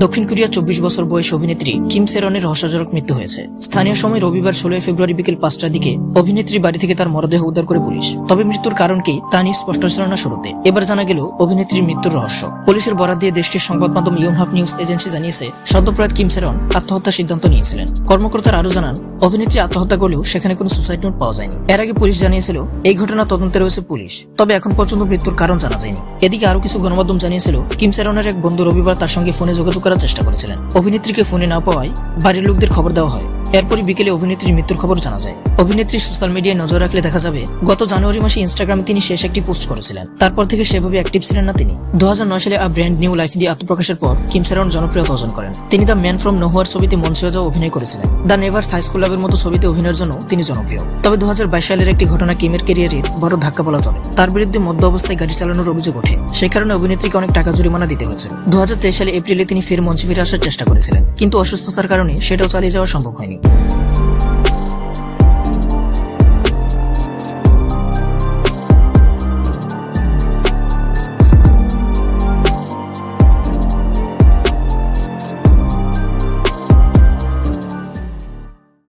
দক্ষিণ কোরিয়ার 24 বছর বয়সী অভিনেত্রী কিম সেরনের রহস্যজনক মৃত্যু হয়েছে। স্থানীয় সময় রবিবার 16 ফেব্রুয়ারি বিকেল 5টার দিকে অভিনেত্রীর বাড়ি থেকে তার মরদেহ উদ্ধার করে পুলিশ। তবে মৃত্যুর কারণ কি তা নিয়ে স্পষ্ট ছিল না শুরুতে। এবার জানা গেল অভিনেত্রীর মৃত্যুর রহস্য। পুলিশের বরাত দিয়ে দেশটির সংবাদ মাধ্যম ইয়নহাপ নিউজ এজেন্সি জানিয়েছে, সদ্যপ্রয়াত কিম সেরন আত্মহত্যার সিদ্ধান্ত নিয়েছিলেন। কর্মকর্তারা আরো জানান, অভিনেত্রী আত্মহত্যা করলেও সেখানে কোনো সুসাইড নোট পাওয়া যায়নি। এর আগে পুলিশ জানিয়েছিল এই ঘটনা তদন্তে রয়েছে পুলিশ, তবে এখন পর্যন্ত মৃত্যুর কারণ জানা যায়নি। এদিকে আরো কিছু গণমাধ্যম জানিয়েছিল, কিম সেরনের এক বন্ধু রবিবার তার সঙ্গে ফোনে যোগাযোগ করার চেষ্টা করেছিলেন। অভিনেত্রীকে ফোনে না পাওয়ায় বাড়ির লোকদের খবর দেওয়া হয়। এরপরই বিকেলে অভিনেত্রীর মৃত্যুর খবর জানা যায়। অভিনেত্রী সোশ্যাল মিডিয়ায় নজর রাখলে দেখা যাবে, গত জানুয়ারি মাসে ইনস্টাগ্রামে তিনি শেষ একটি পোস্ট করেছিলেন। তারপর থেকে সেভাবে অ্যাক্টিভ ছিলেন না তিনি। 2009 সালে আ ব্র্যান্ড নিউ লাইফ দিয়ে আত্মপ্রকাশের পর কিম সেরন জনপ্রিয়তা অর্জন করেন। তিনি দ্য ম্যান ফ্রম নোহোয়ার ছবিতে মঞ্চে যাওয়া অভিনয় করেছিলেন। দ্য নেভার্স হাই স্কুল লাভের মতো ছবিতে অভিনয়ের জন্য তিনি জনপ্রিয়। তবে 2022 সালের একটি ঘটনা কিমের ক্যারিয়ারের বড় ধাক্কা বলা চলে। তার বিরুদ্ধে মদ্য অবস্থায় গাড়ি চালানোর অভিযোগ ওঠে। সেই কারণে অভিনেত্রীকে অনেক টাকা জরিমানা দিতে হয়েছে। 2023 সালে এপ্রিলে তিনি ফের মঞ্চে ফিরে আসার চেষ্টা করেছিলেন, কিন্তু অসুস্থতার কারণে সেটাও চালিয়ে যাওয়া সম্ভব হয়নি।